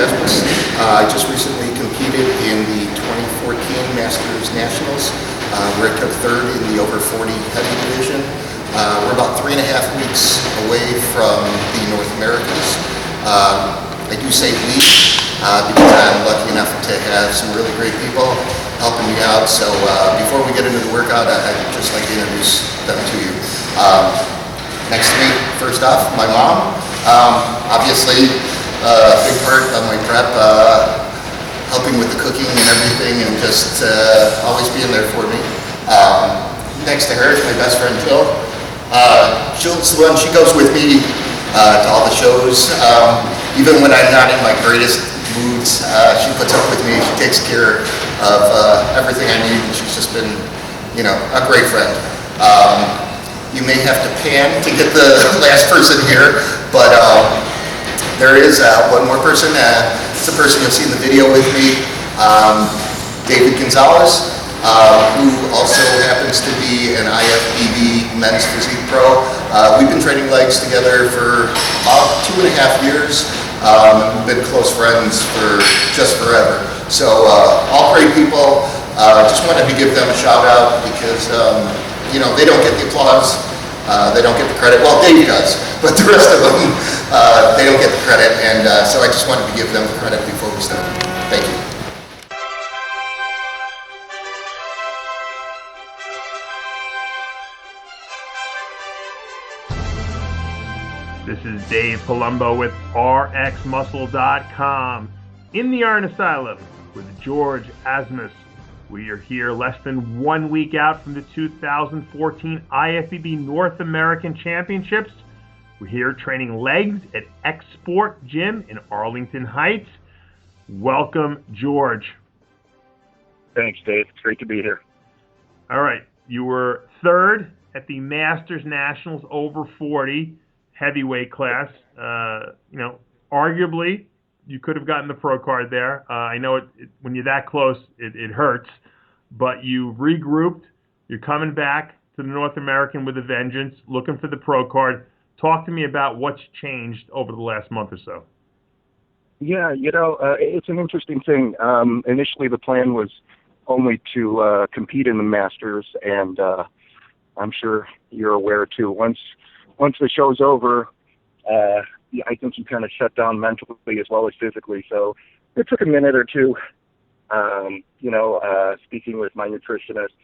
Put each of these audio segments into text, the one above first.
Assmus. I just recently competed in the 2014 Masters Nationals, where I took third in the over 40 heavy division. We're about 3.5 weeks away from the North Americas. I do say we because I'm lucky enough to have some really great people helping me out. So before we get into the workout, I'd just like to introduce them to you. Next to me, first off, my mom. Obviously, a big part of my prep, helping with the cooking and everything, and just always being there for me. Next to her is my best friend Jill. Jill's the one, she goes with me to all the shows. Even when I'm not in my greatest moods, she puts up with me. She takes care of everything I need, and she's just been, a great friend. You may have to pan to get the last person here, but there is one more person. It's the person you'll see in the video with me, David Gonzalez, who also happens to be an IFBB men's physique pro. We've been training legs together for about 2.5 years. We've been close friends for just forever. So all great people. Just wanted to give them a shout out because they don't get the applause. They don't get the credit. Well, Dave does, but the rest of them, they don't get the credit. And so I just wanted to give them the credit before we start. Thank you. This is Dave Palumbo with RxMuscle.com in the Iron Asylum with George Assmus. We are here less than 1 week out from the 2014 IFBB North American Championships. We're here training legs at Export Gym in Arlington Heights. Welcome, George. Thanks, Dave. It's great to be here. All right. You were third at the Masters Nationals over 40 heavyweight class. Arguably, you could have gotten the pro card there. I know when you're that close, it hurts. But you regrouped. You're coming back to the North American with a vengeance, looking for the pro card. Talk to me about what's changed over the last month or so. Yeah, it's an interesting thing. Initially, the plan was only to compete in the Masters, and I'm sure you're aware, too. Once the show's over, I think you kind of shut down mentally as well as physically. So it took a minute or two, speaking with my nutritionist,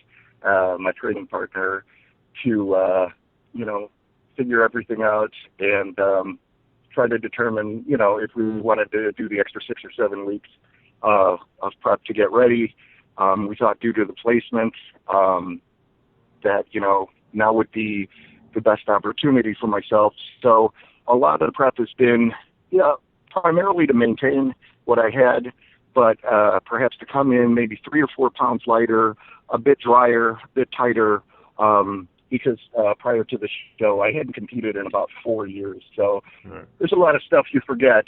my training partner, to, figure everything out and try to determine, if we wanted to do the extra 6 or 7 weeks of prep to get ready. We thought due to the placement that, now would be the best opportunity for myself. So a lot of the prep has been, primarily to maintain what I had, but perhaps to come in maybe 3 or 4 pounds lighter, a bit drier, a bit tighter, because prior to the show, I hadn't competed in about 4 years. So There's a lot of stuff you forget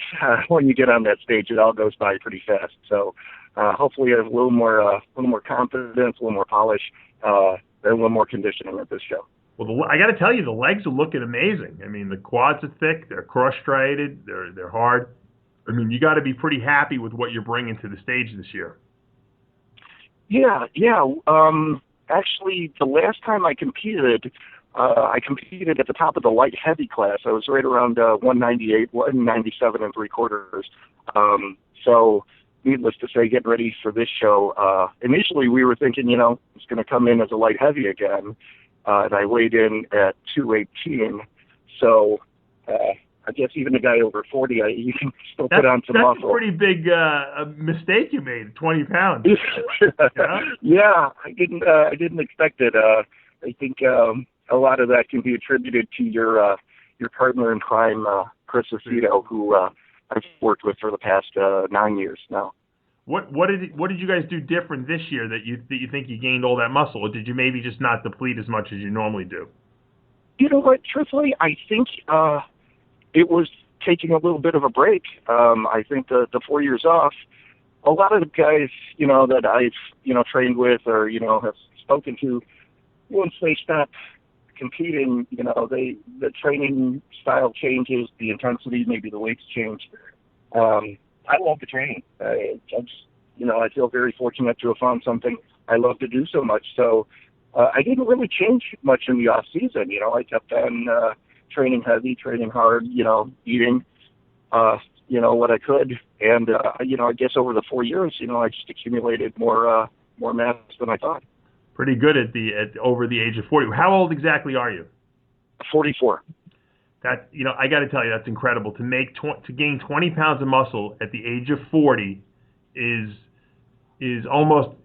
when you get on that stage. It all goes by pretty fast. So hopefully I have a little more confidence, a little more polish, and a little more conditioning at this show. Well, I got to tell you, the legs are looking amazing. I mean, the quads are thick, they're cross-striated, they're hard. I mean, you got to be pretty happy with what you're bringing to the stage this year. Yeah. Actually, the last time I competed at the top of the light heavy class. I was right around 198, 197 and 3/4. So, needless to say, getting ready for this show. Initially, we were thinking, it's going to come in as a light heavy again. And I weighed in at 218. So I guess even a guy over 40, you can still put on some muscle. That's a pretty big mistake you made, 20 pounds. Yeah, I didn't expect it. I think a lot of that can be attributed to your partner in crime, Chris Aceto, who I've worked with for the past 9 years now. What did you guys do different this year that you think you gained all that muscle, or did you maybe just not deplete as much as you normally do? You know what? Truthfully, I think it was taking a little bit of a break. I think the 4 years off, a lot of the guys that I've trained with or have spoken to, once they stop competing, the training style changes, the intensity, maybe the weights change. I love the training. I feel very fortunate to have found something I love to do so much. So I didn't really change much in the off season. I kept on training heavy, training hard, eating, what I could. And, I guess over the 4 years, I just accumulated more mass than I thought. Pretty good at over the age of 40. How old exactly are you? 44. That, I got to tell you, that's incredible. To gain 20 pounds of muscle at the age of 40 is almost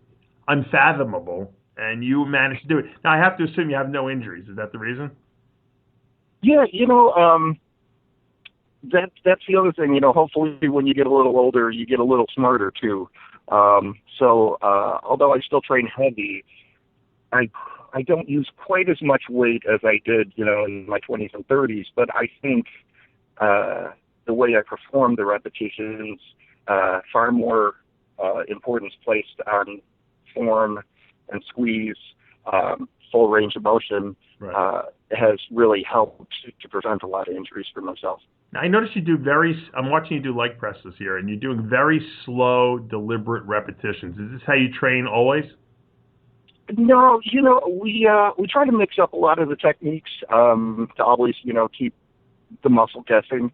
unfathomable, and you managed to do it. Now, I have to assume you have no injuries. Is that the reason? Yeah, that's the other thing. Hopefully when you get a little older, you get a little smarter too. So although I still train heavy, I don't use quite as much weight as I did, in my 20s and 30s. But I think the way I perform the repetitions, far more importance placed on form and squeeze, full range of motion, right, has really helped to prevent a lot of injuries for myself. Now, I noticed I'm watching you do leg presses here, and you're doing very slow, deliberate repetitions. Is this how you train always? No, we try to mix up a lot of the techniques to always, keep the muscle guessing.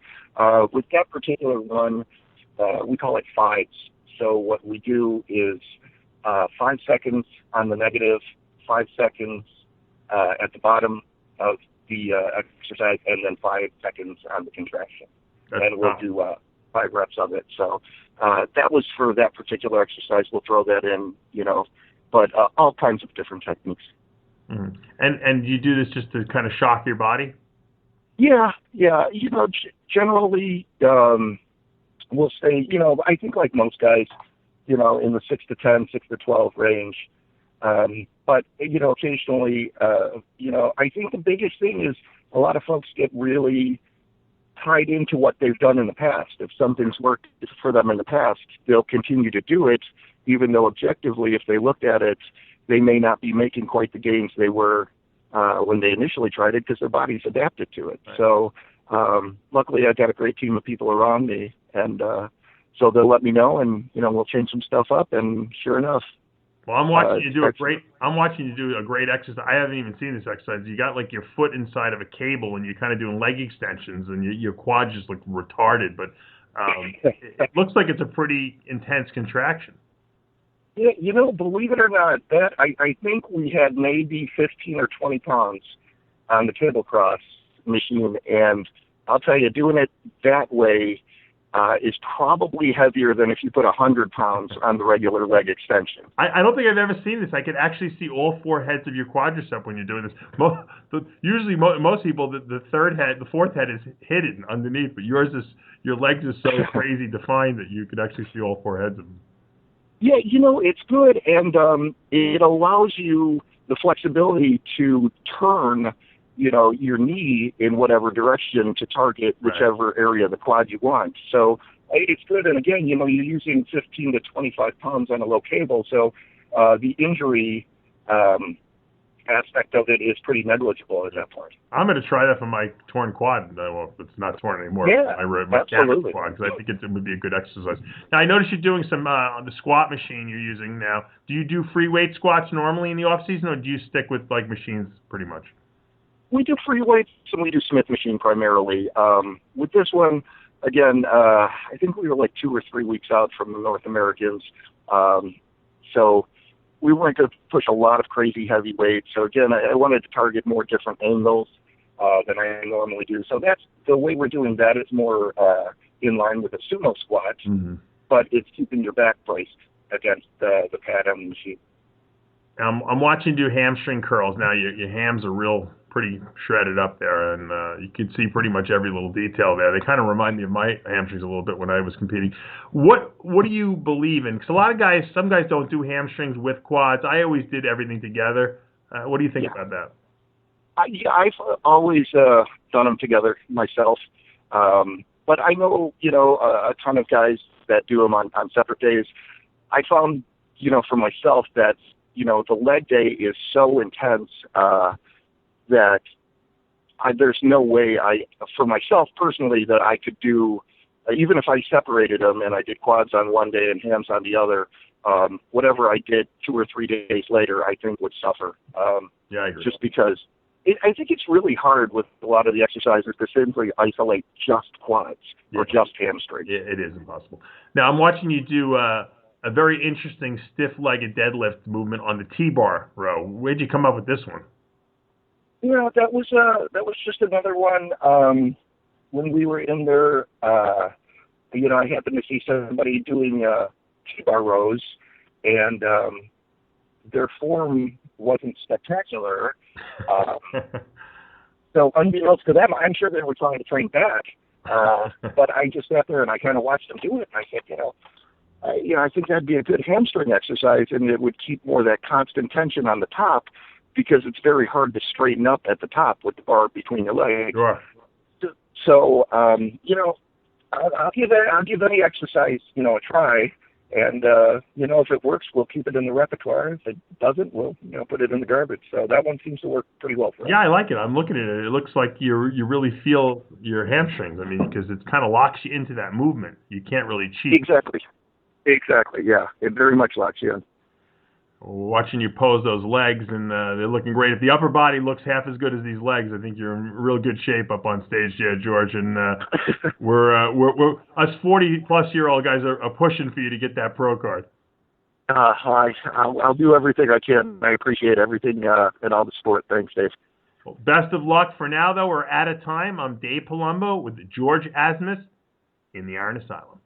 With that particular one, we call it fives. So what we do is 5 seconds on the negative, 5 seconds at the bottom of the exercise, and then 5 seconds on the contraction. And we'll do 5 reps of it. So that was for that particular exercise. We'll throw that in, but all kinds of different techniques. Mm-hmm. And you do this just to kind of shock your body? Yeah. Generally, we'll say, I think like most guys, in the 6 to 10, 6 to 12 range. But, occasionally, I think the biggest thing is a lot of folks get really tied into what they've done in the past. If something's worked for them in the past, they'll continue to do it, even though objectively, if they looked at it, they may not be making quite the gains they were when they initially tried it because their body's adapted to it. Right. So luckily, I've got a great team of people around me, and so they'll let me know, and we'll change some stuff up. And sure enough, well, I'm watching you do a great exercise. I haven't even seen this exercise. You got like your foot inside of a cable, and you're kind of doing leg extensions, and your quads just look retarded. But it looks like it's a pretty intense contraction. Yeah, believe it or not, that I think we had maybe 15 or 20 pounds on the cable cross machine, and I'll tell you, doing it that way is probably heavier than if you put 100 pounds on the regular leg extension. I don't think I've ever seen this. I can actually see all 4 heads of your quadricep when you're doing this. Usually, most people, the fourth head is hidden underneath, but your legs are so crazy defined that you could actually see all 4 heads of them. Yeah, it's good, and it allows you the flexibility to turn, your knee in whatever direction to target whichever area of the quad you want. So it's good, and again, you're using 15 to 25 pounds on a low cable, so the injury aspect of it is pretty negligible at that point. I'm going to try that for my torn quad. Well, it's not torn anymore. Yeah, my absolutely. Quad, because I think it would be a good exercise. Now, I noticed you're doing some on the squat machine you're using now. Do you do free weight squats normally in the off season, or do you stick with like machines pretty much? We do free weights and we do Smith machine primarily. With this one, again, I think we were like 2 or 3 weeks out from the North Americans. So we weren't going to push a lot of crazy heavy weights. So again, I wanted to target more different angles than I normally do. So that's the way we're doing that. It's more in line with a sumo squat, but it's keeping your back braced against the pad on the machine. I'm watching you do hamstring curls now. Your hams are pretty shredded up there, and you can see pretty much every little detail there. They kind of remind me of my hamstrings a little bit when I was competing. What do you believe in? Because some guys don't do hamstrings with quads. I always did everything together. What do you think about that? I've always done them together myself, but I know a ton of guys that do them on separate days. I found for myself that the leg day is so intense that there's no way for myself personally that I could do even if I separated them and I did quads on one day and hams on the other, whatever I did 2 or 3 days later, I think would suffer. Yeah, I agree. Just because I think it's really hard with a lot of the exercises to simply isolate just quads or just hamstrings. It is impossible. Now, I'm watching you do a very interesting stiff-legged deadlift movement on the T-bar row. Where'd you come up with this one? You know, that was just another one. When we were in there, you know, I happened to see somebody doing T-bar rows, and their form wasn't spectacular. So unbeknownst to them, I'm sure they were trying to train back. But I just sat there and I kind of watched them do it, and I said, I think that'd be a good hamstring exercise, and it would keep more of that constant tension on the top, because it's very hard to straighten up at the top with the bar between your legs. Sure. So, you know, I'll give any exercise, you know, a try. And, you know, if it works, we'll keep it in the repertoire. If it doesn't, we'll, you know, put it in the garbage. So that one seems to work pretty well for us. Yeah, I like it. I'm looking at it. It looks like you really feel your hamstrings. I mean, because it kind of locks you into that movement. You can't really cheat. Exactly, yeah. It very much locks you in. Watching you pose those legs, and they're looking great. If the upper body looks half as good as these legs, I think you're in real good shape up on stage, George. And we're us 40-plus-year-old guys are pushing for you to get that pro card. I'll do everything I can. I appreciate everything and all the support. Thanks, Dave. Well, best of luck for now, though. We're out of time. I'm Dave Palumbo with George Assmus in the Iron Asylum.